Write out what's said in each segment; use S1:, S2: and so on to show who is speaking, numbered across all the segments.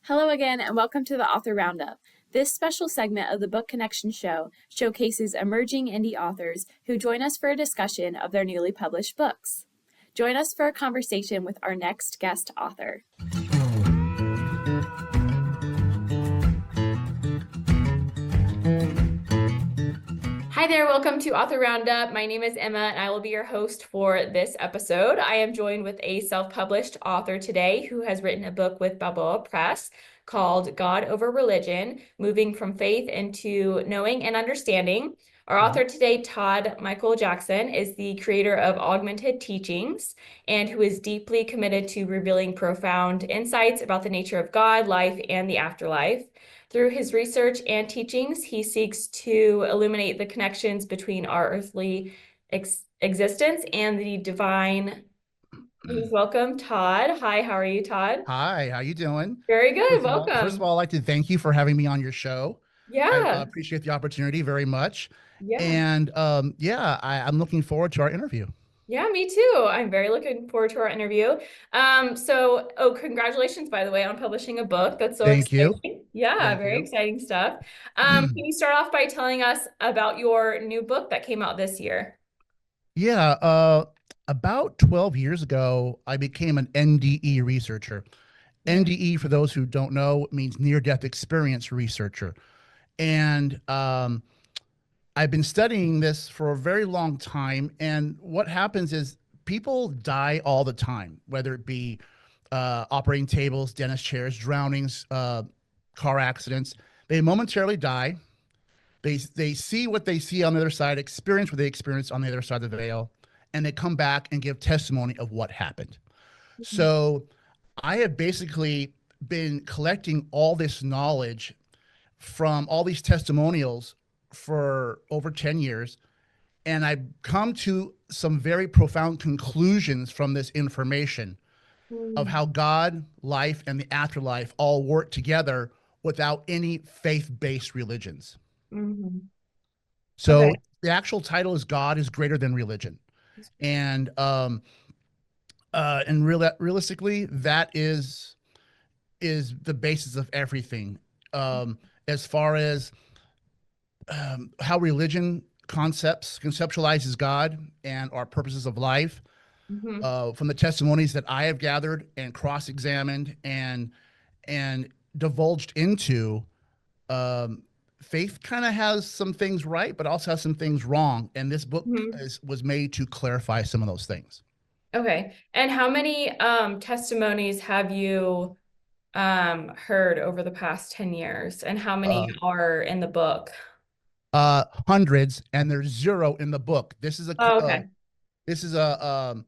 S1: Hello again, and welcome to the Author Roundup. This special segment of the Book Connection Show showcases emerging indie authors who join us for a discussion of their newly published books. Join us for a conversation with our next guest author. Hi there, welcome to Author Roundup. My name is Emma, and I will be your host for this episode. I am joined with a self-published author today who has written a book with Balboa Press called God Over Religion, Moving from Faith into Knowing and Understanding. Our author today, Todd Michael Jackson, is the creator of Augmented Teachings and who is deeply committed to revealing profound insights about the nature of God, life, and the afterlife. Through his research and teachings, he seeks to illuminate the connections between our earthly existence and the divine. Please welcome Todd. Hi, how are you, Todd?
S2: Hi, how you doing?
S1: Very good.
S2: First of
S1: Welcome.
S2: all, I'd like to thank you for having me on your show. I
S1: Yeah.
S2: appreciate the opportunity very much.
S1: Yeah.
S2: And I'm looking forward to our interview.
S1: Yeah, me too. I'm very looking forward to our interview. Congratulations, by the way, on publishing a book. That's so
S2: Thank you.
S1: exciting. Yeah,
S2: Thank
S1: very
S2: you.
S1: exciting stuff. Can you start off by telling us about your new book that came out this year?
S2: Yeah, about 12 years ago, I became an NDE researcher.
S1: Mm,
S2: NDE, for those who don't know, means near-death experience researcher. And I've been studying this for a very long time. And what happens is people die all the time, whether it be operating tables, dentist chairs, drownings, car accidents. They momentarily die. They see what they see on the other side, experience what they experience on the other side of the veil, and they come back and give testimony of what happened.
S1: mhm,
S2: So I have basically been collecting all this knowledge from all these testimonials for over 10 years. And I've come to some very profound conclusions from this information of
S1: mm,
S2: how God, life, and the afterlife all work together without any faith-based religions.
S1: mhm.
S2: So
S1: Okay.
S2: the actual title is God is Greater Than Religion. And realistically, that is the basis of everything. As far as how religion conceptualizes God and our purposes of life,
S1: Mhm.
S2: from the testimonies that I have gathered and cross-examined and divulged into, um, faith kind of has some things right, but also has some things wrong. And this book
S1: Mhm.
S2: was made to clarify some of those things.
S1: Okay. And how many testimonies have you heard over the past 10 years? And how many
S2: Uh,
S1: are in the book?
S2: Hundreds, and there's zero in the book.
S1: Oh, okay.
S2: This is a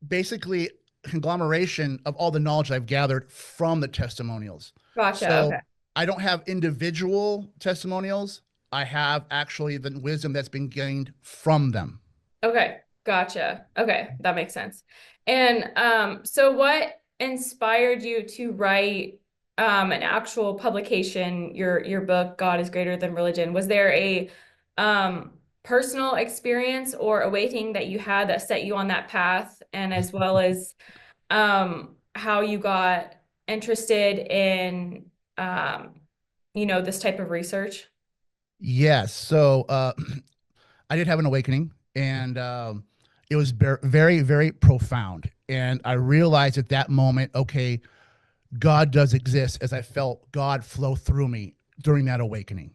S2: basically conglomeration of all the knowledge I've gathered from the testimonials.
S1: Gotcha.
S2: So
S1: Okay.
S2: I don't have individual testimonials. I have actually the wisdom that's been gained from them.
S1: Okay. Gotcha. Okay. That makes sense. And so what inspired you to write an actual publication, your book, God is Greater Than Religion? Was there a personal experience or awakening that you had that set you on that path, and as well as how you got interested in this type of research?
S2: Yes. So I did have an awakening, and it was very, very profound. And I realized at that moment, okay, God does exist, as I felt God flow through me during that awakening.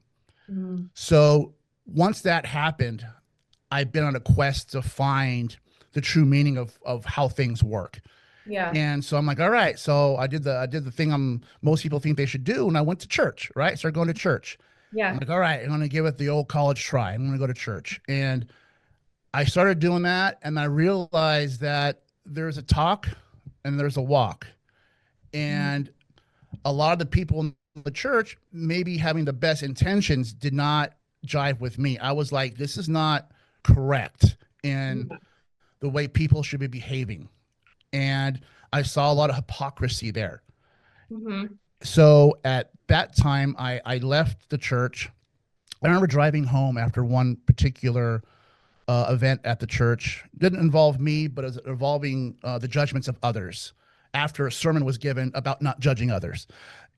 S1: Mm,
S2: So once that happened, I've been on a quest to find the true meaning of how things work.
S1: yeah.
S2: And so I'm like, all right. So I did the thing most people think they should do, and I went to church. Right, started going to church. I'm
S1: Yeah.
S2: like, all right, I'm gonna give it the old college try. I'm gonna go to church, and I started doing that, and I realized that there's a talk and there's a walk,
S1: Mm,
S2: and a lot of the people in the church, maybe having the best intentions, did not jive with me. I was like, this is not correct in
S1: yeah.
S2: the way people should be behaving. And I saw a lot of hypocrisy there.
S1: Mhm.
S2: So at that time, I left the church. I remember driving home after one particular event at the church. Didn't involve me, but it was involving the judgments of others after a sermon was given about not judging others.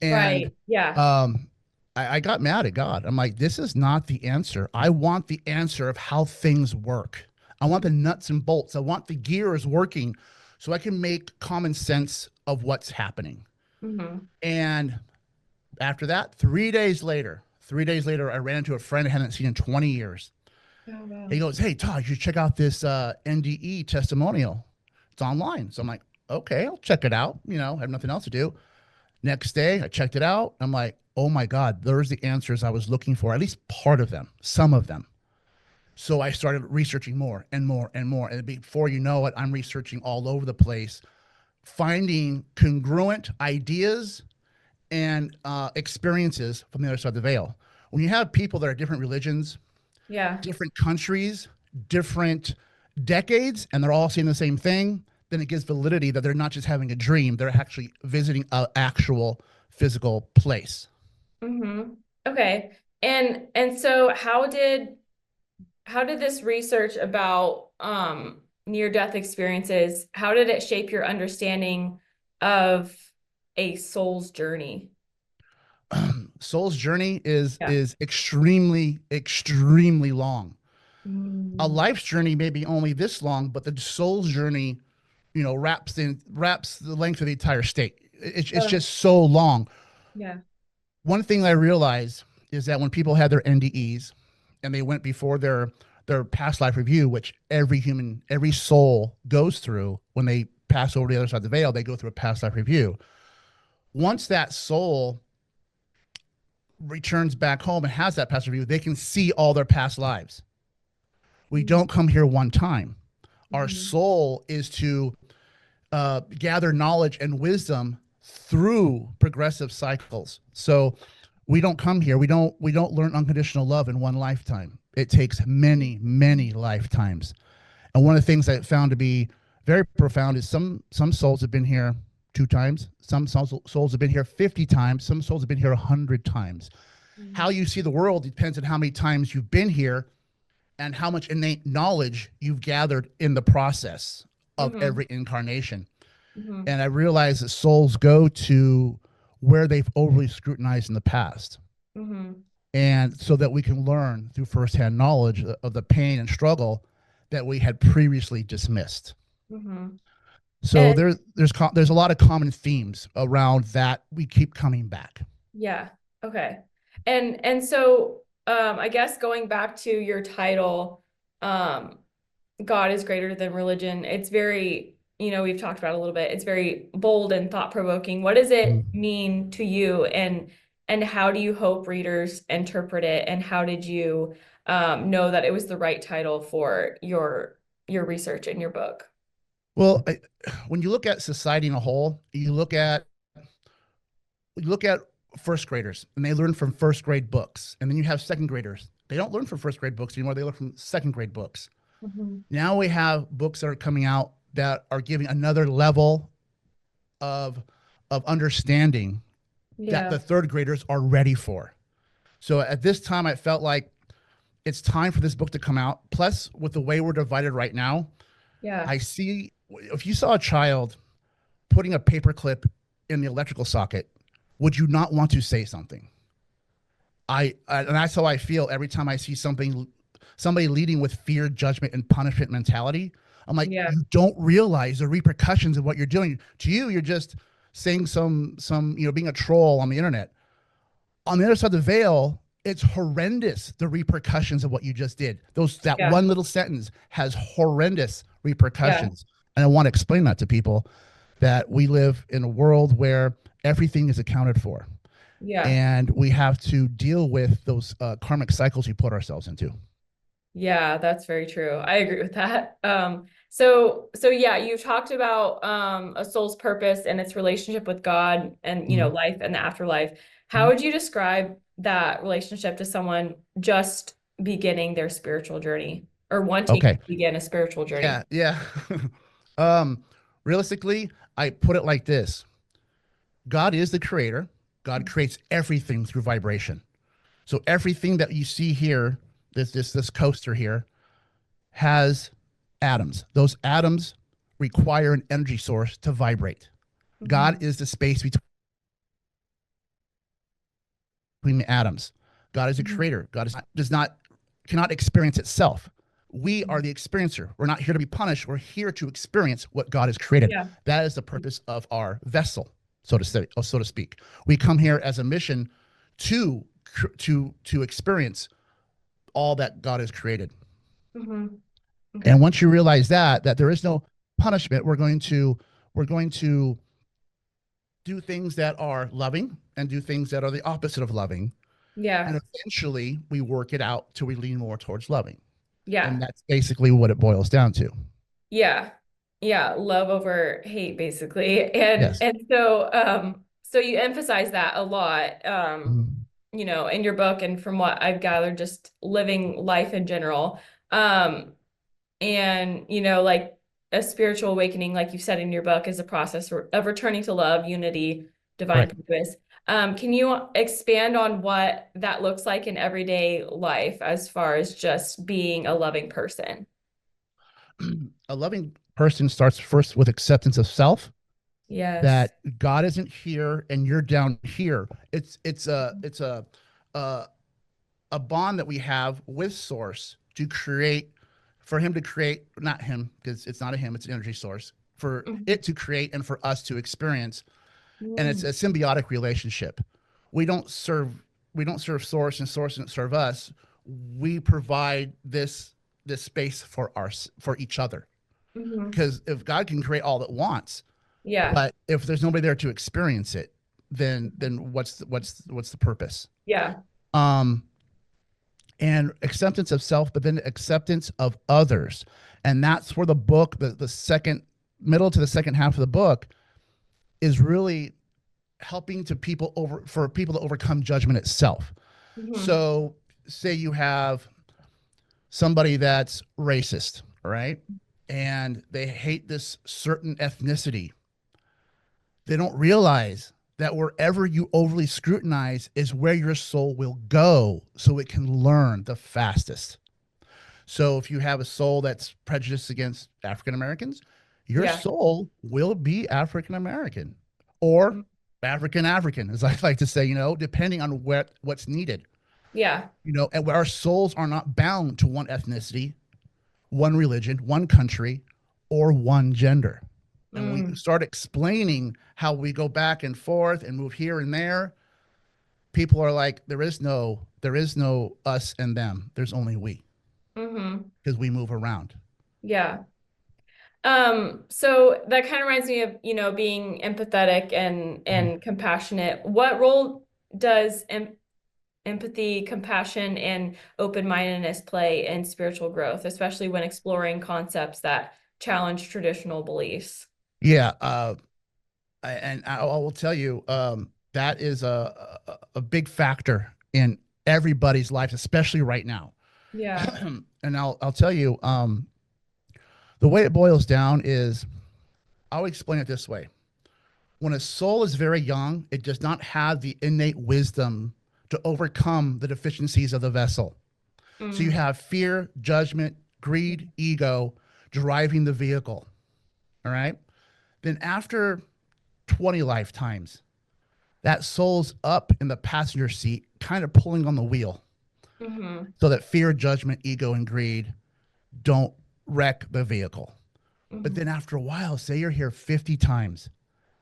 S2: And
S1: Right. Yeah.
S2: um, I got mad at God. I'm like, this is not the answer. I want the answer of how things work. I want the nuts and bolts. I want the gears working so I can make common sense of what's happening.
S1: Mm-hmm.
S2: And after that, 3 days later, I ran into a friend I hadn't seen in 20 years.
S1: Oh,
S2: He
S1: wow.
S2: goes, "Hey, Todd, you should check out this NDE testimonial. It's online." So I'm like, okay, I'll check it out. I have nothing else to do. Next day, I checked it out. I'm like, oh my God, there's the answers I was looking for, at least part of them, some of them. So I started researching more and more and more. And before you know it, I'm researching all over the place, finding congruent ideas and experiences from the other side of the veil. When you have people that are different religions,
S1: Yeah.
S2: different countries, different decades, and they're all seeing the same thing, then it gives validity that they're not just having a dream, they're actually visiting an actual physical place.
S1: Mm-hmm. Okay. And so how did this research about near death experiences, how did it shape your understanding of a soul's journey?
S2: Soul's journey is
S1: Yeah.
S2: is extremely, extremely long. A
S1: Mm.
S2: life's journey may be only this long, but the soul's journey, wraps the length of the entire state. It's
S1: Oh,
S2: just so long.
S1: yeah.
S2: One thing I realized is that when people had their NDEs and they went before their past life review, which every soul goes through when they pass over to the other side of the veil, they go through a past life review. Once that soul returns back home and has that past review, they can see all their past lives. We don't come here one time. Our
S1: Mm-hmm.
S2: soul is to gather knowledge and wisdom through progressive cycles. So we don't come here. We don't learn unconditional love in one lifetime. It takes many, many lifetimes. And one of the things I found to be very profound is some souls have been here 2 times. Some souls have been here 50 times. Some souls have been here 100 times. How you see the world depends on how many times you've been here and how much innate knowledge you've gathered in the process of
S1: Mm-hmm.
S2: every incarnation.
S1: Mm-hmm.
S2: And I realize that souls go to where they've overly scrutinized in the past.
S1: Mm-hmm.
S2: And so that we can learn through firsthand knowledge of the pain and struggle that we had previously dismissed.
S1: Mm-hmm.
S2: So
S1: And
S2: there's a lot of common themes around that we keep coming back.
S1: yeah, okay. And so I guess going back to your title, um, God is greater than religion. It's very, we've talked about it a little bit. It's very bold and thought-provoking. What does it
S2: Mm.
S1: mean to you, and how do you hope readers interpret it? And how did you know that it was the right title for your research in your book?
S2: Well, when you look at society in a whole, you look at first graders and they learn from first grade books. And then you have second graders. They don't learn from first grade books anymore. They learn from second grade books.
S1: Mhm.
S2: Now we have books that are coming out that are giving another level of of understanding that the
S1: Yeah,
S2: third graders are ready for. So at this time, I felt like it's time for this book to come out. Plus, with the way we're divided right now,
S1: yeah,
S2: I see if you saw a child putting a paperclip in the electrical socket, would you not want to say something? And that's how I feel every time I see somebody leading with fear, judgment, and punishment mentality. I'm like,
S1: yeah,
S2: you don't realize the repercussions of what you're doing. To you, you're just saying being a troll on the internet. On the other side of the veil, it's horrendous the repercussions of what you just did. That
S1: yeah,
S2: one little sentence has horrendous
S1: yeah,
S2: repercussions. And I want to explain that to people that we live in a world where everything is accounted for
S1: yeah.
S2: and we have to deal with those karmic cycles we put ourselves into.
S1: Yeah, that's very true. I agree with that. So yeah, you talked about a soul's purpose and its relationship with God and
S2: Mhm.
S1: life and the afterlife. How
S2: Mhm.
S1: would you describe that relationship to someone just beginning their spiritual journey or wanting to
S2: Okay.
S1: begin a spiritual journey?
S2: Yeah. Yeah. um, realistically, I put it like this: God is the creator. God creates everything through vibration. So everything that you see here, this coaster here, has atoms. Those atoms require an energy source to vibrate. God
S1: Hmm.
S2: is the space between the atoms. God is a
S1: Hmm.
S2: creator. God does not cannot experience itself. We
S1: Hmm.
S2: are the experiencer. We're not here to be punished. We're here to experience what God has created.
S1: Yeah.
S2: That is the purpose of our vessel, so to speak. We come here as a mission to to experience all that God has created.
S1: Hmm.
S2: And
S1: Okay.
S2: once you realize that there is no punishment, we're going to do things that are loving and do things that are the opposite of loving.
S1: Yeah.
S2: And eventually we work it out till we lean more towards loving. And
S1: Yeah.
S2: that's basically what it boils down to.
S1: Yeah. Yeah. Love over hate, basically. And
S2: Yes.
S1: so you emphasize that a lot,
S2: Mhm.
S1: in your book and from what I've gathered, just living life in general. Um, and like a spiritual awakening, like you said in your book, is a process of returning to love, unity, divine
S2: Right.
S1: purpose. Can you expand on what that looks like in everyday life as far as just being a loving person?
S2: A loving person starts first with acceptance of self,
S1: Yes.
S2: that God isn't here and you're down here. It's a bond that we have with source to create, for him to create, not him because it's not a him, it's an energy source, for
S1: Mhm.
S2: it to create and for us to experience. And it's
S1: Mm.
S2: a symbiotic relationship. We don't serve we don't serve source and source doesn't serve us. We provide this space for each other,
S1: Mhm.
S2: because if God can create all it wants,
S1: Yeah.
S2: but if there's nobody there to experience it, then what's the purpose?
S1: Yeah.
S2: um and acceptance of self, but then acceptance of others. And that's where the book, the second middle to the second half of the book, is really helping to people over for people to overcome judgment itself.
S1: Mhm.
S2: So say you have somebody that's racist, right? And they hate this certain ethnicity. They don't realize that wherever you overly scrutinize is where your soul will go so it can learn the fastest. So if you have a soul that's prejudiced against African Americans, your
S1: Yeah.
S2: soul will be African American or African African, as I like to say, depending on what's needed.
S1: Yeah.
S2: And where our souls are not bound to one ethnicity, one religion, one country, or one gender. And we
S1: Mm.
S2: start explaining how we go back and forth and move here and there. People are like, there is no us and them. There's only we,
S1: Mhm.
S2: because we move around.
S1: Yeah. So that kind of reminds me of, being empathetic
S2: Mhm.
S1: and compassionate. What role does empathy, compassion, and open-mindedness play in spiritual growth, especially when exploring concepts that challenge traditional beliefs?
S2: Yeah, and I will tell you, that is a big factor in everybody's life, especially right now.
S1: Yeah.
S2: And I'll tell you, the way it boils down is, I'll explain it this way: when a soul is very young, it does not have the innate wisdom to overcome the deficiencies of the vessel. So you
S1: Mm.
S2: have fear, judgment, greed, ego driving the vehicle. All right. Then after 20 lifetimes, that soul's up in the passenger seat, kind of pulling on the wheel,
S1: Mm-hmm.
S2: so that fear, judgment, ego, and greed don't wreck the vehicle. But
S1: Mm-hmm.
S2: then after a while, say you're here 50 times,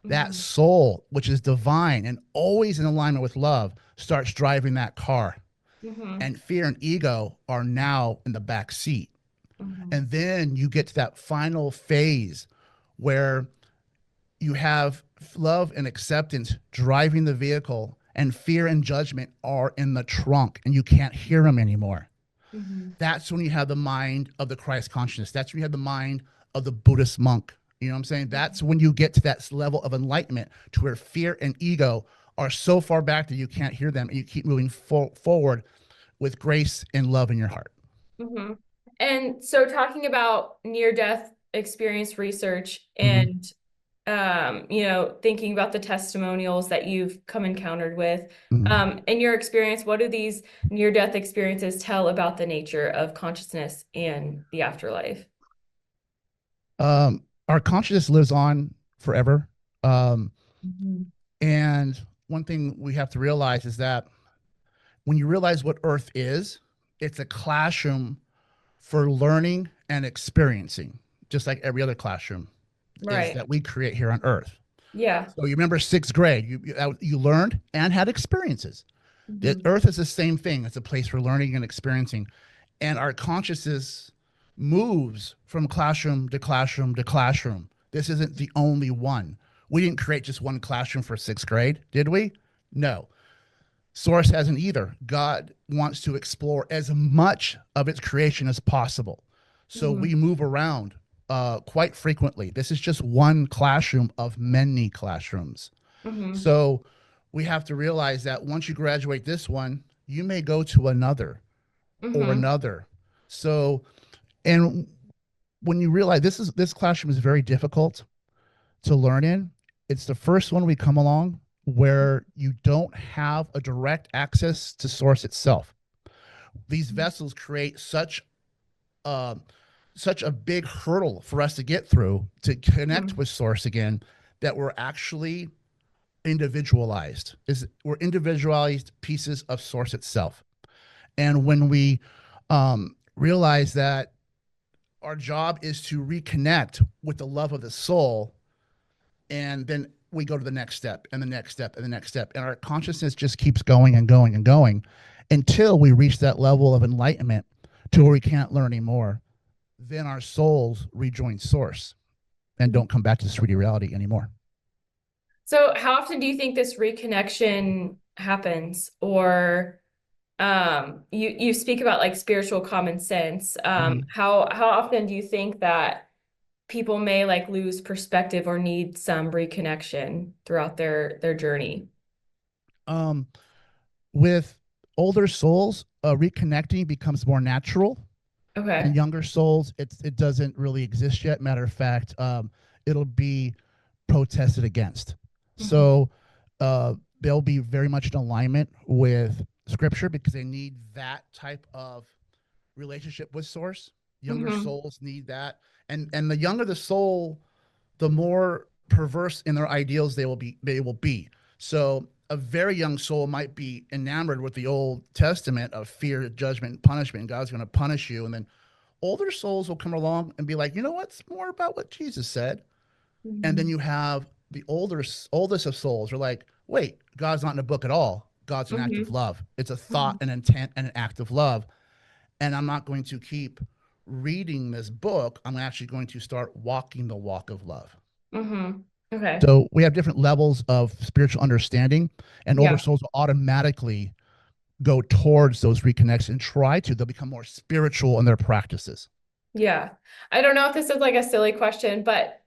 S2: that
S1: Mm-hmm.
S2: soul, which is divine and always in alignment with love, starts driving that car.
S1: Mm-hmm.
S2: And fear and ego are now in the back seat.
S1: Mm-hmm.
S2: And then you get to that final phase where you have love and acceptance driving the vehicle, and fear and judgment are in the trunk, and you can't hear them anymore.
S1: Mm-hmm.
S2: That's when you have the mind of the Christ consciousness. That's when you have the mind of the Buddhist monk. You know what I'm saying? That's when you get to that level of enlightenment, to where fear and ego are so far back that you can't hear them, and you keep moving forward with grace and love in your heart.
S1: Mm-hmm. And so talking about near-death experience research
S2: Mm-hmm.
S1: and thinking about the testimonials that you've come encountered with,
S2: Mm-hmm.
S1: in your experience, what do these near-death experiences tell about the nature of consciousness and the afterlife?
S2: Our consciousness lives on forever.
S1: Mhm.
S2: And one thing we have to realize is that when you realize what Earth is, it's a classroom for learning and experiencing, just like every other classroom is
S1: Right.
S2: that we create here on Earth.
S1: Yeah.
S2: So you remember sixth grade, you learned and had experiences. The
S1: Mhm.
S2: Earth is the same thing. It's a place for learning and experiencing. And our consciousness moves from classroom to classroom to classroom. This isn't the only one. We didn't create just one classroom for sixth grade, did we? No. Source hasn't either. God wants to explore as much of its creation as possible. So
S1: Mhm.
S2: we move around quite frequently. This is just one classroom of many classrooms.
S1: Mhm.
S2: So we have to realize that once you graduate this one, you may go to another or
S1: Mhm.
S2: another. So, and when you realize this classroom is very difficult to learn in, it's the first one we come along where you don't have a direct access to source itself. These vessels create uh, such a big hurdle for us to get through to connect
S1: Mhm.
S2: with source again that we're actually individualized. Is we're individualized pieces of source itself. And when we realize that our job is to reconnect with the love of the soul, and then we go to the next step and the next step and the next step, and our consciousness just keeps going and going and going until we reach that level of enlightenment to where we can't learn anymore. Then our souls rejoin source and
S1: Mhm.
S2: don't come back to this 3D reality anymore.
S1: So, how often do you think this reconnection happens? Or you speak about like spiritual common sense.
S2: Mhm.
S1: How often do you think that people may like lose perspective or need some reconnection throughout their journey?
S2: Um, with older souls, reconnecting becomes more natural. And
S1: Okay.
S2: younger souls, it doesn't really exist yet. Matter of fact, it'll be protested against.
S1: Hmm.
S2: So they'll be very much in alignment with scripture because they need that type of relationship with source. Younger
S1: Hmm.
S2: souls need that. And the younger the soul, the more perverse in their ideals they will be. So a very young soul might be enamored with the Old Testament of fear, judgment, and punishment, and God's going to punish you. And then older souls will come along and be like, you know what's more about what Jesus said? And then
S1: Hmm.
S2: you have the oldest of souls are like, wait, God's not in a book at all. God's an act of
S1: Hmm.
S2: love. It's a
S1: Hmm.
S2: thought, an intent, and an act of love. And I'm not going to keep reading this book. I'm actually going to start walking the walk of love.
S1: Hmm. Okay.
S2: So we have different levels of spiritual understanding, and older
S1: Yeah.
S2: souls will automatically go towards those reconnects and they'll become more spiritual in their practices.
S1: Yeah. I don't know if this is like a silly question, but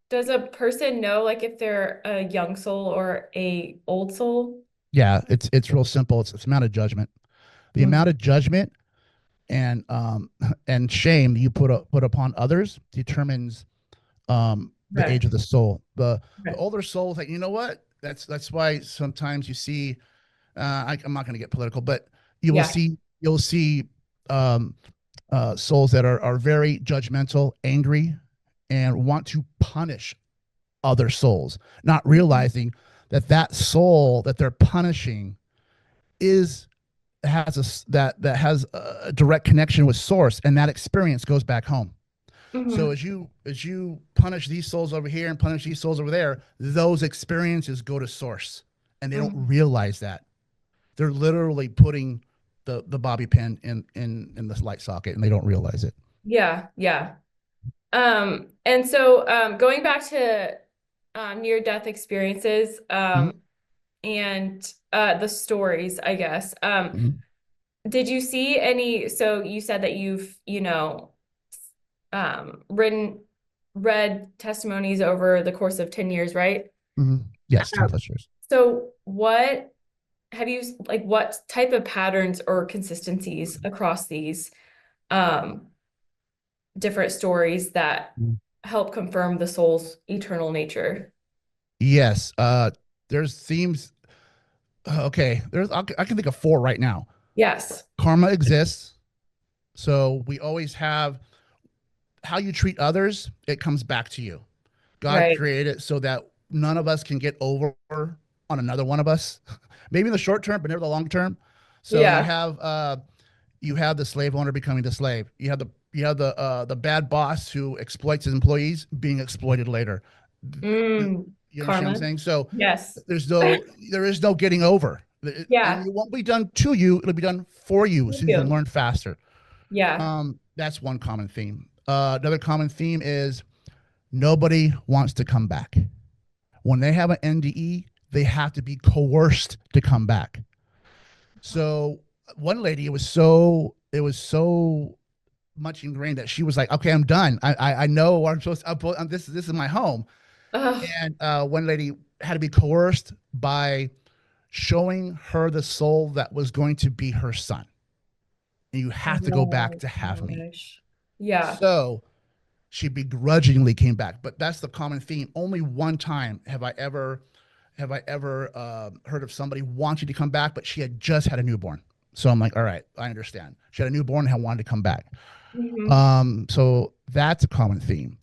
S1: does a person know like if they're a young soul or a old soul?
S2: Yeah, it's real simple. It's the amount of judgment. The amount
S1: Mhm.
S2: of judgment and and shame you put upon others determines the
S1: Okay.
S2: age of the soul. The
S1: Okay.
S2: older souls, like, you know what? That's why sometimes you see. I'm not going to get political, but
S1: Yeah.
S2: you'll see um, souls that are very judgmental, angry, and want to punish other souls, not
S1: Mhm.
S2: realizing that that soul that they're punishing is has that has a direct connection with source, and that experience goes back home. So
S1: Mhm.
S2: as you punish these souls over here and punish these souls over there, those experiences go to source, and they don't
S1: Mhm.
S2: realize that they're literally putting the bobby pin in the light socket, and they don't realize it.
S1: Yeah. Yeah. And so going back to near death experiences
S2: Mhm.
S1: and the stories, I guess.
S2: Mhm.
S1: Did you see any, so you said that you've, written read testimonies over the course of 10 years, right?
S2: Mhm. Yes, 10
S1: Um,
S2: plus years.
S1: so what have you like what type of patterns or consistencies across these um different stories that
S2: Mhm.
S1: help confirm the soul's eternal nature?
S2: Yes, there's themes. Okay, I can think of four right now.
S1: Yes.
S2: Karma exists, so we always have how you treat others. It comes back to you. God
S1: Right.
S2: created it so that none of us can get over on another one of us, maybe in the short term, but never the long term. So
S1: Yeah.
S2: you have the slave owner becoming the slave. You have the bad boss who exploits his employees being exploited later. You understand what I'm
S1: Karma.
S2: saying? So
S1: Yes.
S2: there is no getting over, and
S1: Yeah.
S2: it won't be done to you. It'll be done for you,
S1: Thank
S2: so you can
S1: you.
S2: learn faster.
S1: Yeah.
S2: That's one common theme. Another common theme is nobody wants to come back. When they have an NDE, they have to be coerced to come back. So one lady, it was so much ingrained that she was like, "Okay, I'm done. I know what I'm supposed to. This is my home."
S1: Ugh.
S2: And one lady had to be coerced by showing her the soul that was going to be her son, and you have to go back
S1: Oh
S2: to have me.
S1: gosh. Yeah.
S2: So she begrudgingly came back, but that's the common theme. Only one time have I ever heard of somebody wanting to come back, but she had just had a newborn. So I'm like, all right, I understand. She had a newborn and wanted to come back.
S1: Hmm.
S2: So that's a common theme.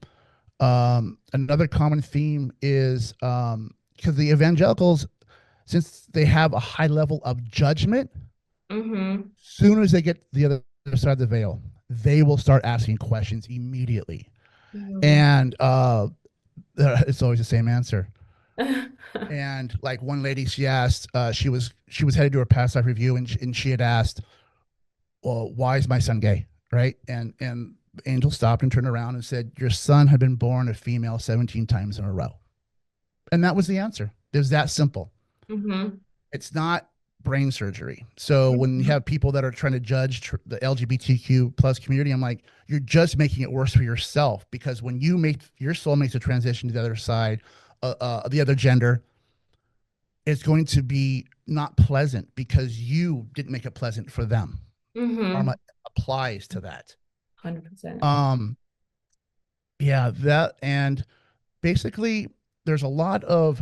S2: Another common theme is because the evangelicals, since they have a high level of judgment,
S1: Hmm.
S2: soon as they get to the other side of the veil, they will start asking questions immediately.
S1: Oh.
S2: And it's always the same answer. And like one lady, she asked, she was headed to her past life review, and she had asked, "Well, why is my son gay?" Right? And the angel stopped and turned around and said, "Your son had been born a female 17 times in a row." And that was the answer. It was that simple.
S1: Hmm.
S2: It's not brain surgery. So when you
S1: Hmm.
S2: have people that are trying to judge the LGBTQ plus community, I'm like, you're just making it worse for yourself, because when you make your soul makes a transition to the other side, the other gender, it's going to be not pleasant because you didn't make it pleasant for them. Karma
S1: Hmm.
S2: applies to that.
S1: 100%.
S2: Um, yeah, that and basically there's a lot of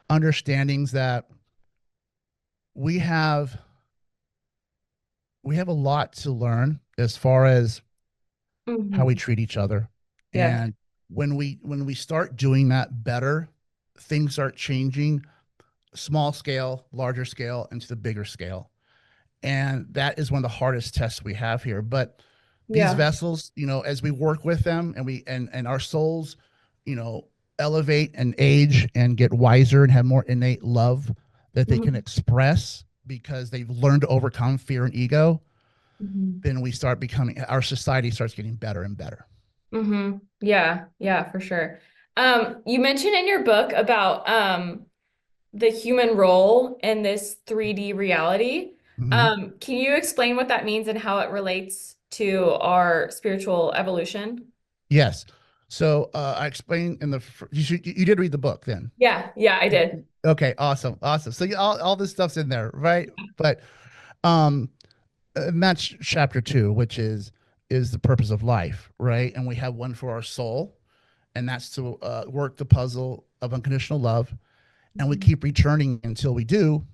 S2: understandings that we have we have a lot to learn as far as how we
S1: Hmm.
S2: treat each other.
S1: Yes.
S2: And when we start doing that better, things start changing, small scale, larger scale, into the bigger scale. And that is one of the hardest tests we have here. But these
S1: Yeah.
S2: vessels, as we work with them and our souls, elevate and age and get wiser and have more innate love that they can
S1: Hmm.
S2: express because they've learned to overcome fear and ego,
S1: Hmm.
S2: then we start becoming our society starts getting better and better.
S1: Hmm. Yeah. Yeah, for sure. You mentioned in your book about the human role in this 3D reality.
S2: Mm-hmm.
S1: Can you explain what that means and how it relates to our spiritual evolution?
S2: Yes. So I explained in the you did read the book then.
S1: Yeah, yeah, I did.
S2: Okay, awesome, awesome. So all this stuff's in there, right? But um, and that's chapter 2, which is the purpose of life, right? And we have one for our soul, and that's to work the puzzle of unconditional love, and we
S1: Mhm.
S2: keep returning until we do,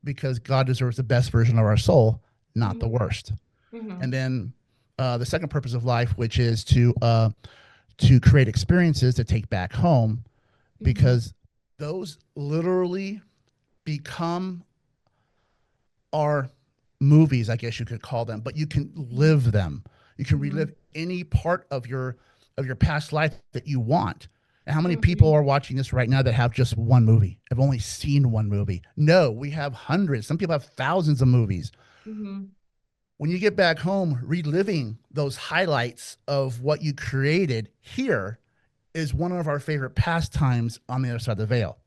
S2: because God deserves the best version of our soul, not the
S1: Mhm.
S2: worst. And
S1: Mhm.
S2: then the second purpose of life, which is to create experiences to take back home,
S1: Mhm.
S2: because those literally become our movies, I guess you could call them, but you can live them. You can relive
S1: Mhm.
S2: any part of your past life that you want. And how many people
S1: Mhm.
S2: are watching this right now that have just one movie, have only seen one movie? No, we have hundreds. Some people have thousands of movies.
S1: Mhm.
S2: When you get back home, reliving those highlights of what you created here is one of our favorite pastimes on the other side of the veil.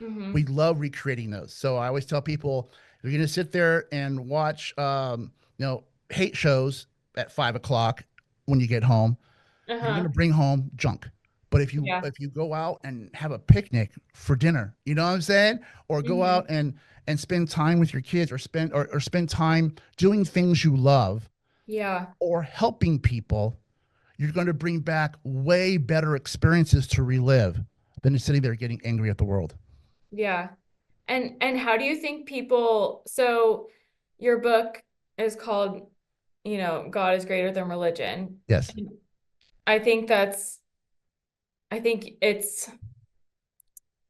S2: We
S1: Mhm.
S2: love recreating those. So I always tell people, if you're going to sit there and watch, hate shows at 5 o'clock when you get home, you're going to
S1: Uh-huh.
S2: bring home junk. But
S1: Yeah.
S2: if you go out and have a picnic for dinner, you know what I'm saying, or go out
S1: Mhm.
S2: and spend time with your kids, or spend time doing things you love,
S1: Yeah.
S2: or helping people, you're going to bring back way better experiences to relive than just sitting there getting angry at the world.
S1: Yeah. And how do you think people, so your book is called, God is greater than religion.
S2: Yes.
S1: And I think that's I think it's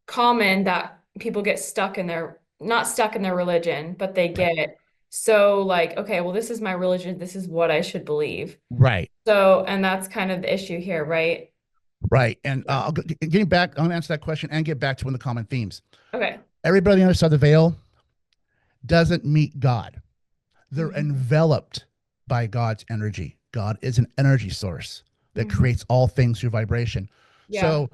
S1: common that people get stuck in their, not stuck in their religion, but they
S2: Right.
S1: get so like, okay, well, this is my religion. This is what I should believe.
S2: Right.
S1: So, and that's kind of the issue here, right?
S2: Right. And
S1: Yeah.
S2: getting back, I'm going to answer that question and get back to one of the common themes.
S1: Okay.
S2: Everybody on the other side of the veil doesn't meet God. They're
S1: Hmm.
S2: enveloped by God's energy. God is an energy source that
S1: Hmm.
S2: creates all things through vibration.
S1: Yeah.
S2: So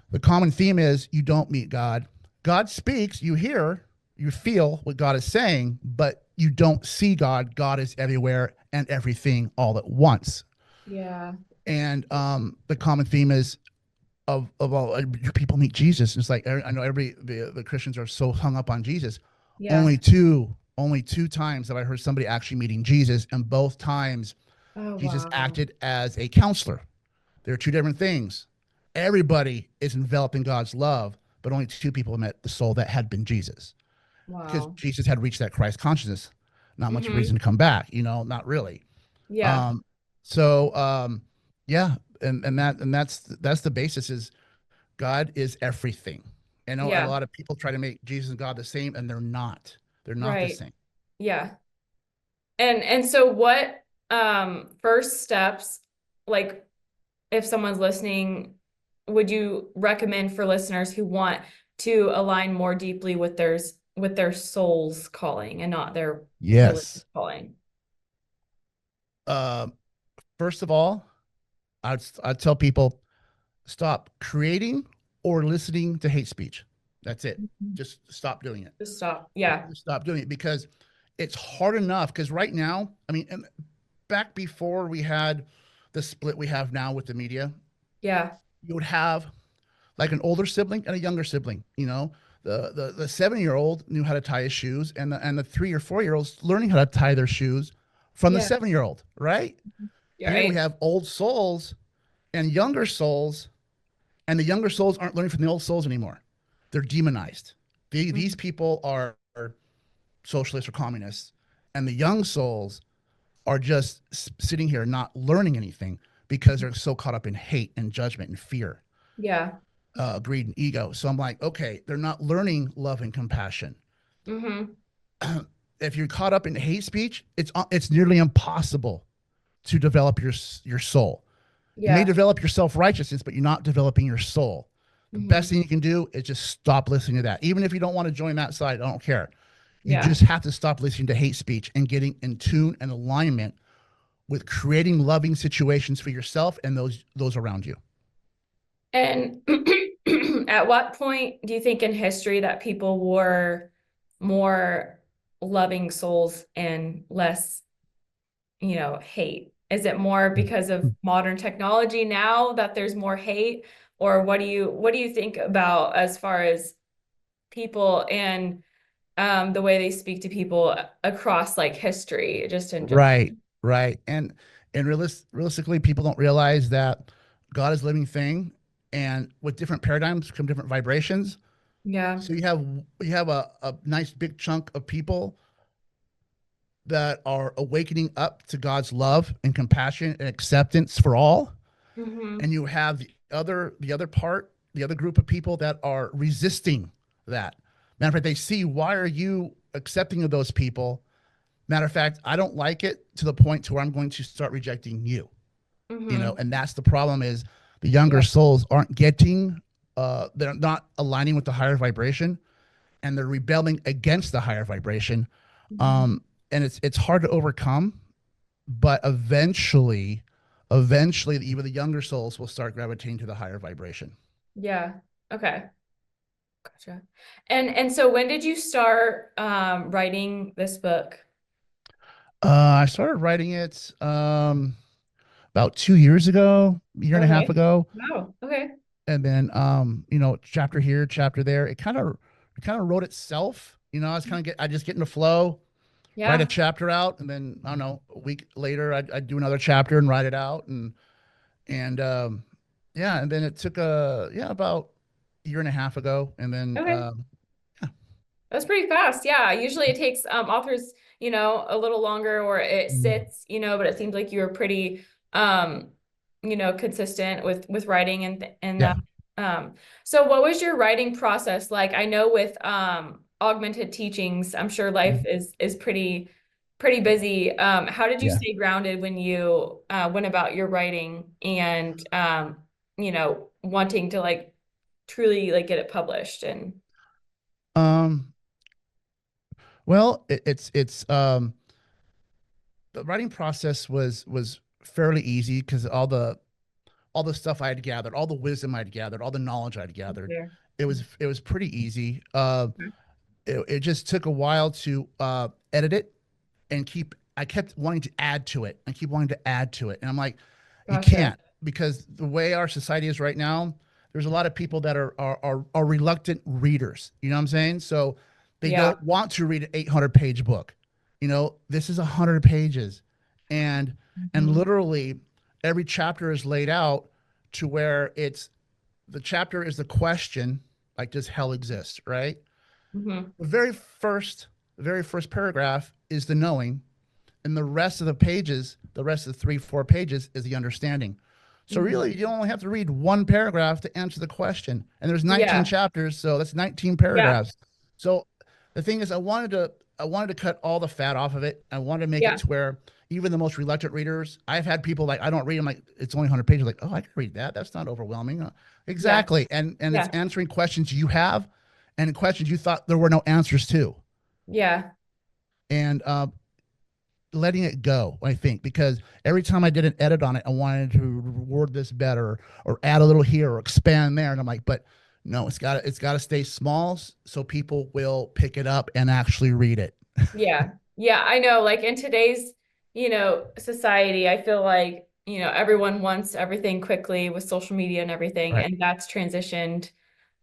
S2: the common theme is you don't meet God. God speaks, you hear, you feel what God is saying, but you don't see God. God is everywhere and everything all at once.
S1: Yeah.
S2: And the common theme is of all people meet Jesus. It's like I know every the Christians are so hung up on Jesus.
S1: Yeah.
S2: Only two times have I heard somebody actually meeting Jesus, and both times
S1: Oh,
S2: Jesus
S1: wow.
S2: acted as a counselor. There are two different things. Everybody is enveloped in God's love, but only two people met the soul that had been Jesus, because
S1: Wow.
S2: Jesus had reached that Christ consciousness. Not much reason
S1: Hmm.
S2: to come back, not really.
S1: Yeah.
S2: Um, so yeah, and that's the basis is God is everything. I know a
S1: Yeah.
S2: lot of people try to make Jesus and God the same, and they're not. They're not the
S1: Right.
S2: same.
S1: Yeah. And so what first steps, like if someone's listening, would you recommend for listeners who want to align more deeply with their soul's calling and not their religious
S2: Yes.
S1: calling?
S2: Uh, First of all, I'd tell people stop creating or listening to hate speech. That's it.
S1: Mhm.
S2: Just stop doing it.
S1: Just stop. Yeah.
S2: Just stop doing it because it's hard enough. Because right now, I mean, and back before we had the split we have now with the media,
S1: Yeah.
S2: you would have like an older sibling and a younger sibling. The 7-year-old knew how to tie his shoes, and the 3 or 4-year-olds learning how to tie their shoes from the
S1: Yeah.
S2: 7-year-old. Right
S1: You're
S2: here, we
S1: right.
S2: have old souls and younger souls, and the younger souls aren't learning from the old souls anymore. They're demonized. These
S1: Mhm.
S2: people are socialists or communists, and the young souls are just sitting here not learning anything because they're so caught up in hate and judgment and fear,
S1: Yeah.
S2: greed and ego. So I'm like, okay, they're not learning love and compassion.
S1: Hmm.
S2: If you're caught up in hate speech, it's nearly impossible to develop your soul. You may
S1: Yeah.
S2: develop your self righteousness, but you're not developing your soul. The best
S1: Hmm.
S2: thing you can do is just stop listening to that. Even if you don't want to join that side, I don't care. You
S1: Yeah.
S2: just have to stop listening to hate speech and getting in tune and alignment with creating loving situations for yourself and those around you.
S1: And at what point do you think in history that people were more loving souls and less, hate? Is it more because of modern technology now that there's more hate? Or what do you think about as far as people and the way they speak to people across like history, just in general?
S2: Right, right. And realistically, people don't realize that God is a living thing, and with different paradigms come different vibrations.
S1: Yeah.
S2: So you have a nice big chunk of people that are awakening up to God's love and compassion and acceptance for all. And
S1: Hmm.
S2: you have the other group of people that are resisting that. Matter of fact, they see, why are you accepting of those people? Matter of fact, I don't like it to the point to where I'm going to start rejecting you.
S1: Hmm.
S2: And that's the problem is the younger
S1: Yeah.
S2: souls aren't getting they're not aligning with the higher vibration, and they're rebelling against the higher vibration.
S1: Mhm.
S2: Um, and it's hard to overcome, but eventually, even the younger souls will start gravitating to the higher vibration.
S1: Yeah. Okay. Gotcha. And so when did you start writing this book?
S2: I started writing it about 2 years ago, a year and a half
S1: Okay.
S2: ago,
S1: Wow. Okay.
S2: and then chapter here, chapter there. It kind of wrote itself. I just get in the flow, write a
S1: Yeah.
S2: chapter out, and then I don't know, a week later I'd do another chapter and write it out, and yeah, and then it took about a year and a half ago, and then
S1: Okay. That's pretty fast. Yeah. Usually it takes authors, a little longer or it
S2: yeah.
S1: sits, but it seems like you were pretty consistent with writing and
S2: Yeah.
S1: that. Um, so what was your writing process like? I know with augmented teachings, I'm sure life
S2: Mhm.
S1: is pretty busy. How did you
S2: Yeah.
S1: stay grounded when you went about your writing and wanting to like truly like get it published and
S2: Um, well, it's the writing process was fairly easy because all the stuff I had gathered, all the wisdom I'd gathered, all the knowledge I'd gathered,
S1: there?
S2: it was pretty easy. It just took a while to edit it and keep. I kept wanting to add to it and keep wanting to add to it, and I'm like, you
S1: Gotcha.
S2: can't because the way our society is right now, there's a lot of people that are reluctant readers. You know what I'm saying? So they
S1: Yeah.
S2: don't want to read an 800-page book. This is 100 pages, and and
S1: Mhm.
S2: literally every chapter is laid out to where it's the chapter is the question, like does hell exist, right?
S1: Mhm.
S2: The very first paragraph is the knowing, and the rest of the pages, the rest of the 3, 4 pages is the understanding. So
S1: Mhm.
S2: really, you only have to read one paragraph to answer the question, and there's 19
S1: Yeah.
S2: chapters, so that's 19
S1: Yeah.
S2: paragraphs. So the thing is, I wanted to cut all the fat off of it. I wanted to make it
S1: Yeah.
S2: to where even the most reluctant readers, I've had people like I don't read them, like it's only 100 pages, like, oh, I can read that. That's not overwhelming.
S1: Yeah.
S2: Exactly, and it's
S1: Yeah.
S2: answering questions you have and questions you thought there were no answers to,
S1: Yeah.
S2: and letting it go, I think, because every time I did an edit on it, I wanted to word this better or add a little here or expand there. And I'm like, but no, it's gotta stay small so people will pick it up and actually read it.
S1: Yeah. Yeah, I know. Like in today's, society, I feel like, everyone wants everything quickly with social media and everything,
S2: Right.
S1: and that's transitioned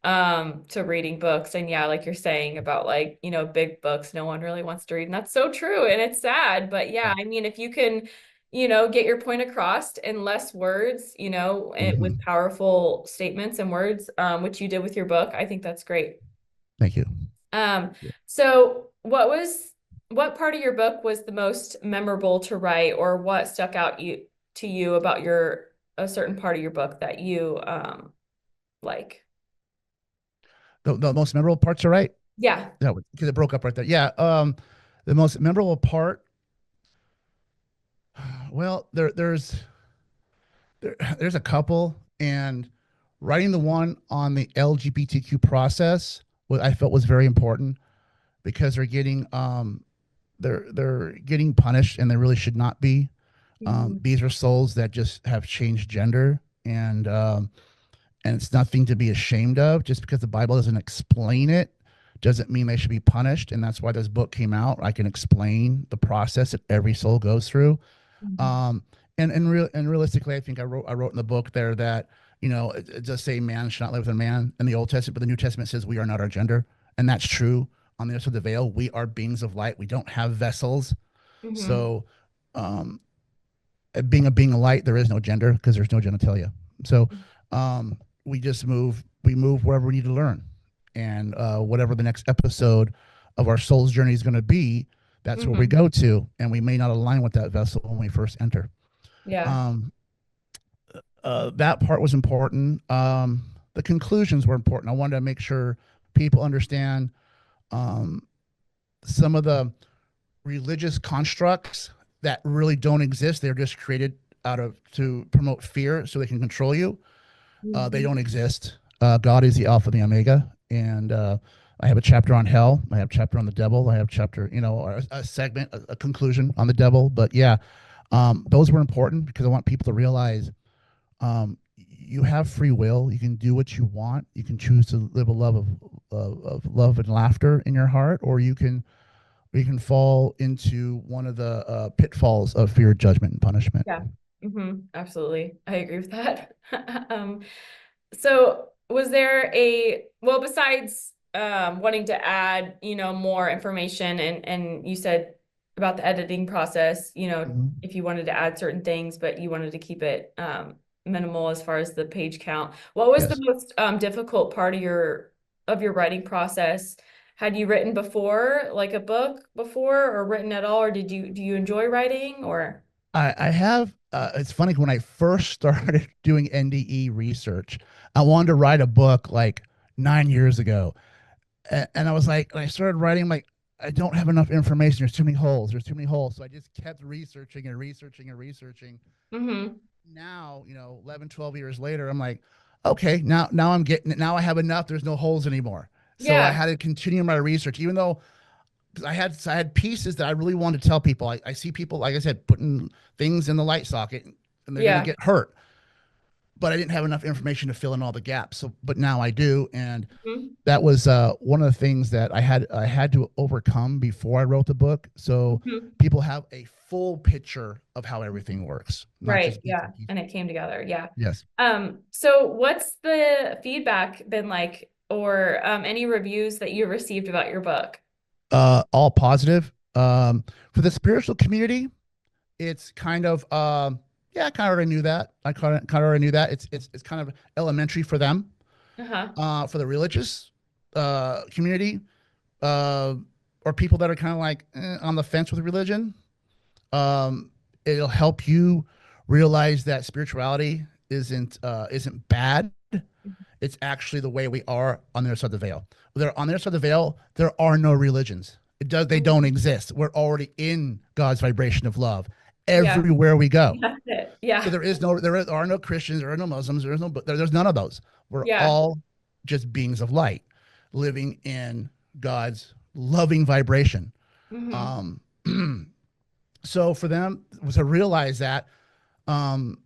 S1: to reading books. And yeah, like you're saying about like, big books, no one really wants to read. And that's so true. And it's sad. But yeah,
S2: Yeah.
S1: I mean, if you can, get your point across in less words, with
S2: Hmm.
S1: powerful statements and words, which you did with your book, I think that's great.
S2: Thank you.
S1: Um, so what part of your book was the most memorable to write, or what stuck out to you about a certain part of your book that you like?
S2: The most memorable parts are right.
S1: Yeah.
S2: Yeah, because it broke up right there. Yeah. The most memorable part. Well, there's a couple, and writing the one on the LGBTQ process, what I felt was very important because they're getting punished and they really should not be.
S1: Mhm.
S2: These are souls that just have changed gender, and it's nothing to be ashamed of. Just because the Bible doesn't explain it doesn't mean they should be punished, and that's why this book came out. I can explain the process that every soul goes through.
S1: Mhm.
S2: um and realistically, I think I wrote in the book there that it does say man should not live with a man in the Old Testament, but the New Testament says we are not our gender, and that's true. On the other side of the veil, we are beings of light. We don't have vessels.
S1: Mhm.
S2: So um being a being of light, there is no gender because there's no genitalia. So we move wherever we need to learn, and whatever the next episode of our soul's journey is going to be, that's where we
S1: Mhm.
S2: go to, and we may not align with that vessel when we first enter.
S1: Yeah.
S2: um, that part was important. The conclusions were important. I wanted to make sure people understand um, some of the religious constructs that really don't exist. They're just created out of to promote fear so they can control you. They
S1: Mhm.
S2: don't exist. God is the Alpha and the Omega, and I have a chapter on hell. I have a chapter on the devil. I have a chapter, a segment, a conclusion on the devil. But yeah, those were important because I want people to realize you have free will. You can do what you want. You can choose to live a love of love and laughter in your heart, or you can fall into one of the pitfalls of fear, judgment, and punishment.
S1: Yeah. Absolutely. I agree with that. Um, So was there well, besides wanting to add, more information and you said about the editing process,
S2: Mhm.
S1: if you wanted to add certain things, but you wanted to keep it minimal as far as the page count. What was the
S2: Yes.
S1: most difficult part of your writing process? Had you written before, like a book before, or written at all, or do you enjoy writing or?
S2: I have it's funny when I first started doing NDE research, I wanted to write a book like 9 years ago. And I was like, and I started writing, I'm like, I don't have enough information. There's too many holes. There's too many holes. So I just kept researching and researching and researching.
S1: Mm-hmm.
S2: Now, 11, 12 years later, I'm like, okay, now I'm getting it. Now I have enough. There's no holes anymore. So I
S1: Yeah.
S2: had to continue my research, even though I had pieces that I really wanted to tell people. I see people, like I said, putting things in the light socket and they're going to
S1: Yeah.
S2: get hurt. But I didn't have enough information to fill in all the gaps. So, but now I do, and
S1: Mm-hmm.
S2: that was one of the things that I had to overcome before I wrote the book. So
S1: Mm-hmm.
S2: people have a full picture of how everything works, not
S1: Right.
S2: just bits
S1: Yeah.
S2: and pieces.
S1: And it came together. Yeah.
S2: Yes.
S1: So what's the feedback been like, or any reviews that you received about your book?
S2: All positive. For the spiritual community, it's kind of yeah, I kind of already knew that. I kind of already knew that. It's kind of elementary for them.
S1: Uh-huh.
S2: For the religious community, uh, or people that are kind of like on the fence with religion, it'll help you realize that spirituality isn't bad. It's actually the way we are on the other side of the veil. There on the other side of the veil, there are no religions. They don't
S1: Mhm.
S2: exist. We're already in God's vibration of love
S1: Yeah.
S2: everywhere we go.
S1: That's it.
S2: So
S1: Yeah.
S2: there are no Christians, there are no Muslims, there's none of those. We're
S1: Yeah.
S2: all just beings of light, living in God's loving vibration.
S1: Mm-hmm.
S2: Um, so for them to realize that, um,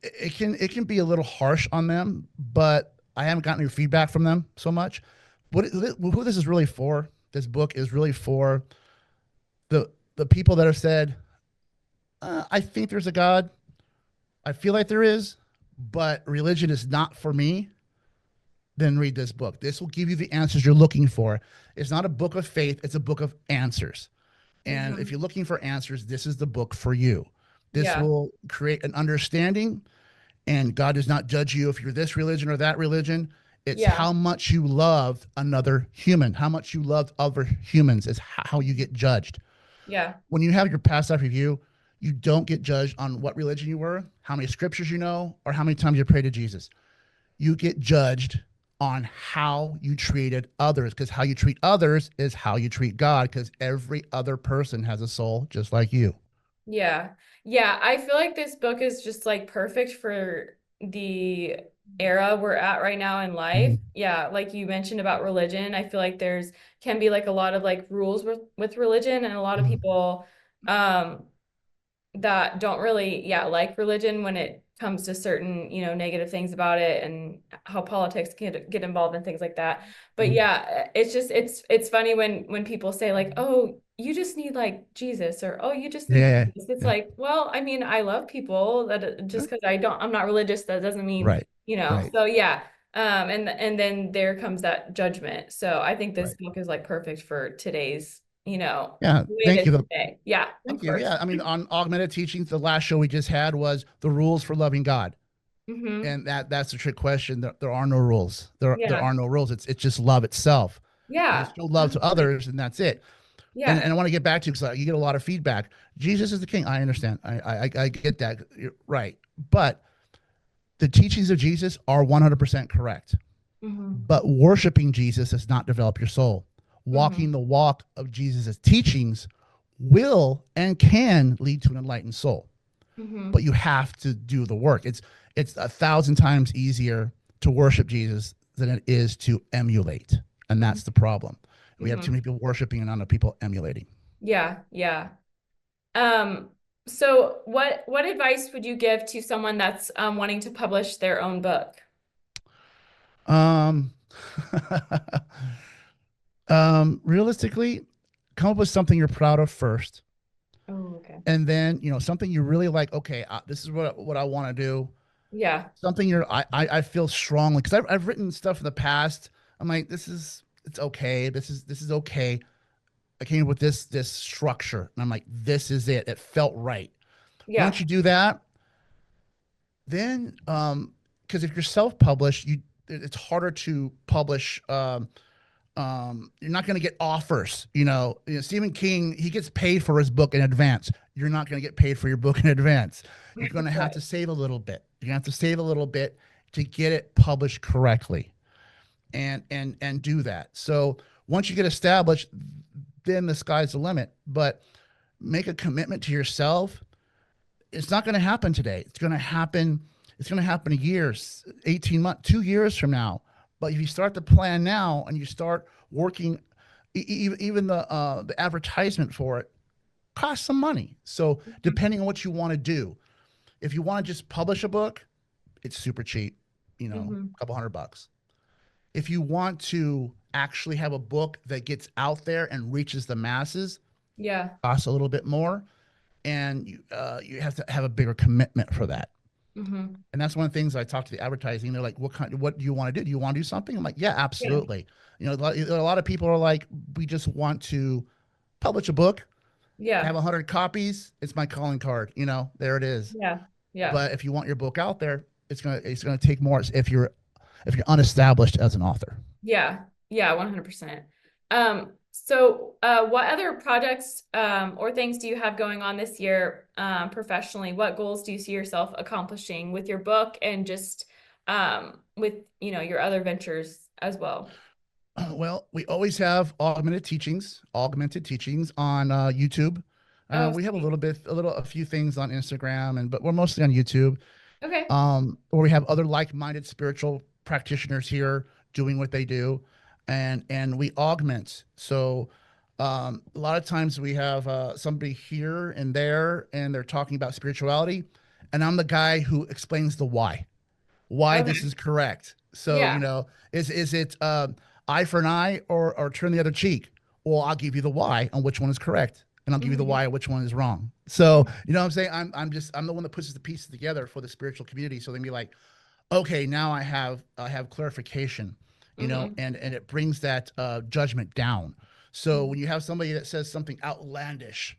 S2: it can be a little harsh on them, but I haven't gotten any feedback from them so much. Who this is really for? This book is really for the people that have said, "I think there's a God. I feel like there is, but religion is not for me." Then read this book. This will give you the answers you're looking for. It's not a book of faith; it's a book of answers. And if
S1: Mm-hmm.
S2: you're looking for answers, this is the book for you. This
S1: Yeah.
S2: will create an understanding, and God does not judge you if you're this religion or that religion. It's
S1: Yeah.
S2: how much you love another human, how much you love other humans is how you get judged.
S1: Yeah.
S2: When you have your past life review, you don't get judged on what religion you were, how many scriptures you know, or how many times you prayed to Jesus. You get judged on how you treated others, because how you treat others is how you treat God, because every other person has a soul just like you.
S1: Yeah. Yeah. I feel like this book is just like perfect for the era we're at right now in life.
S2: Mhm.
S1: Yeah. Like you mentioned about religion, I feel like there's can be like a lot of like rules with religion, and a lot of
S2: Mhm.
S1: people um that don't really, yeah, like religion when it comes to certain, negative things about it and how politics can get involved and things like that. But
S2: Mhm.
S1: yeah, it's just it's funny when people say like, "Oh, you just need like Jesus," or "Oh, you just need
S2: Yeah,
S1: this." It's
S2: yeah,
S1: like, well, I mean, I love people that
S2: yeah.
S1: just because I'm not religious, that doesn't mean,
S2: Right, right,
S1: So yeah. And then there comes that judgment. So I think this
S2: right.
S1: book is like perfect for today's,
S2: Yeah,
S1: the way it
S2: thank
S1: is
S2: you.
S1: today. Yeah, of
S2: Thank you.
S1: course.
S2: Yeah, I mean, on augmented teachings, the last show we just had was the rules for loving God,
S1: Hmm.
S2: and that's a trick question. There are no rules. There
S1: Yeah.
S2: are no rules. It's just love itself. You
S1: Yeah.
S2: just show love to
S1: 100%.
S2: others, and that's it. And
S1: Yeah.
S2: and I want to get back to because you get a lot of feedback. Jesus is the king. I understand. I get that. You're right, but the teachings of Jesus are 100% correct.
S1: Hmm.
S2: But worshiping Jesus does not develop your soul.
S1: Hmm.
S2: Walking the walk of Jesus' teachings will and can lead to an enlightened soul. But
S1: Hmm.
S2: you have to do the work. It's 1,000 times easier to worship Jesus than it is to emulate, and that's the problem. We have too
S1: Hmm.
S2: many people worshiping and not enough people emulating.
S1: Yeah. Yeah. Um, so what advice would you give to someone that's wanting to publish their own book?
S2: Um, realistically, come up with something you're proud of first,
S1: Oh, okay.
S2: and then something you really like. Okay, this is what I want to do.
S1: Yeah.
S2: Something I feel strongly because I've written stuff in the past. I'm like, it's okay. This is okay. I came up with this structure, and I'm like, this is it. It felt right. Once
S1: Yeah.
S2: you do that, then because if you're self-published, it's harder to publish. You're not going to get offers. Stephen King, he gets paid for his book in advance. You're not going to get paid for your book in advance. You're going to have
S1: Right.
S2: to save a little bit. You're going to have to save a little bit to get it published correctly, and do that. So once you get established, then the sky's the limit. But make a commitment to yourself. It's not going to happen today. It's going to happen. It's going to happen a year, 18 months, 2 years from now. But if you start to plan now and you start working, even the advertisement for it costs some money. So depending on what you want to do, if you want to just publish a book, it's super cheap,
S1: Mm-hmm.
S2: a couple $100. If you want to actually have a book that gets out there and reaches the masses,
S1: Yeah.
S2: costs a little bit more, and you have to have a bigger commitment for that.
S1: Mm-hmm.
S2: And that's one of the things I talk to the advertising. They're like, what do you want to do? Do you want to do something? I'm like, yeah,
S1: Yeah.
S2: absolutely. A lot of people are like, we just want to publish a book, have
S1: Yeah.
S2: 100 copies. It's my calling card. There it is.
S1: Yeah. Yeah.
S2: But if you want your book out there, it's gonna take more if you're unestablished as an author.
S1: Yeah. Yeah. 100%. What other projects, or things do you have going on this year, professionally? What goals do you see yourself accomplishing with your book and just, with, your other ventures as well?
S2: Well, we always have augmented teachings on YouTube.
S1: Oh,
S2: We have
S1: sweet.
S2: a few things on Instagram, but we're mostly on YouTube.
S1: Okay.
S2: Or we have other like-minded spiritual practitioners here doing what they do, and we augment. So a lot of times we have somebody here and there, and they're talking about spirituality, and I'm the guy who explains the why this
S1: Okay.
S2: is correct. So,
S1: Yeah.
S2: is it eye for an eye, or turn the other cheek? Well, I'll give you the why on which one is correct, and I'll give you the
S1: Hmm.
S2: why on which one is wrong. So, you know what I'm saying? I'm the one that puts the pieces together for the spiritual community. So they can be like, okay, now I have clarification,
S1: Hmm.
S2: and it brings that judgment down. So
S1: Hmm.
S2: when you have somebody that says something outlandish,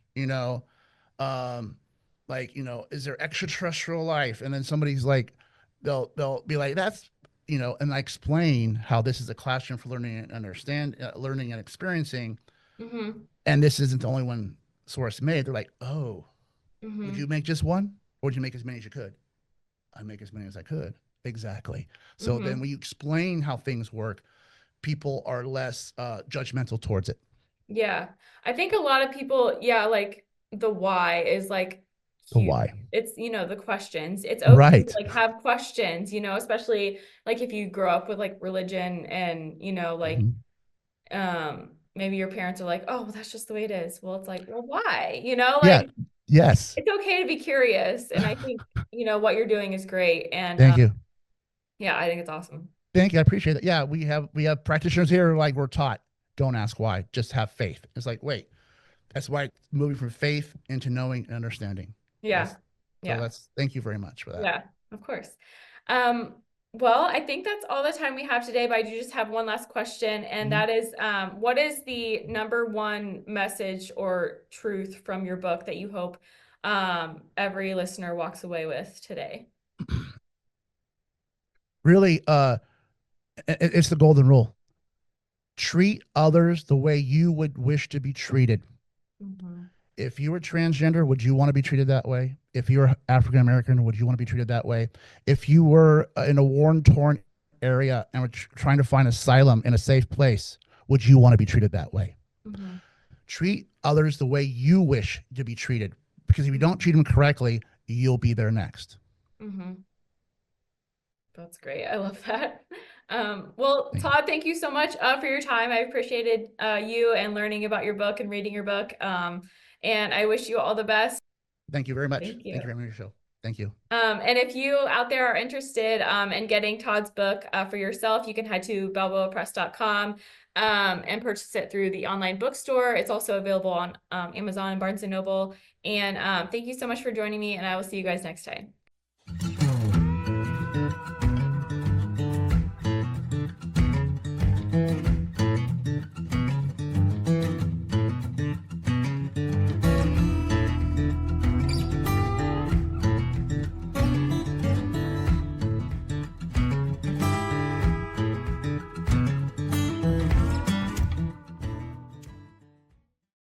S2: um, like, is there extraterrestrial life? And then somebody's like, they'll be like, that's, and I explain how this is a classroom for learning and learning and experiencing,
S1: Hmm.
S2: and this isn't the only one source made. They're like, oh, would you
S1: Hmm.
S2: make just one, or would you make as many as you could? I make as many as I could. Exactly. So then
S1: Hmm.
S2: when you explain how things work, people are less judgmental towards it.
S1: Yeah. I think a lot of people, yeah, like the why is like
S2: The
S1: huge.
S2: why.
S1: It's, the questions. It's okay to
S2: Right.
S1: like have questions, especially like if you grow up with like religion and, like
S2: Mhm.
S1: maybe your parents are like, "Oh, well, that's just the way it is." Well, it's like, "Well, why?"
S2: Yeah.
S1: Like
S2: Yes.
S1: it's okay to be curious. And I think, what you're doing is great. And
S2: Thank you.
S1: yeah, I think it's awesome.
S2: Thank you. I appreciate that. Yeah, we have practitioners here like we're taught. Don't ask why. Just have faith. It's like, wait, that's why it's moving from faith into knowing and understanding.
S1: Yeah.
S2: That's so
S1: Yeah.
S2: that's thank you very much for that.
S1: Yeah, of course. Um, well, I think that's all the time we have today, but I do just have one last question, and
S2: Mhm.
S1: that is, what is the number one message or truth from your book that you hope every listener walks away with today?
S2: Really, it's the golden rule. Treat others the way you would wish to be treated.
S1: Hmm.
S2: If you were transgender, would you want to be treated that way? If you were African American, would you want to be treated that way? If you were in a war torn area and were trying to find asylum in a safe place, would you want to be treated that way?
S1: Hmm.
S2: Treat others the way you wish to be treated, because if you don't
S1: Hmm.
S2: treat them correctly, you'll be there next.
S1: Hmm. That's great. I love that. Well,
S2: Thank you.
S1: Todd, thank you so much for your time. I appreciated you and learning about your book and reading your book. And I wish you all the best.
S2: Thank you very much.
S1: Thank
S2: Thank you
S1: you.
S2: for having me on your show. Thank you.
S1: And if you out there are interested in getting Todd's book for yourself, you can head to balboapress.com and purchase it through the online bookstore. It's also available on Amazon and Barnes and Noble. And thank you so much for joining me, and I will see you guys next time.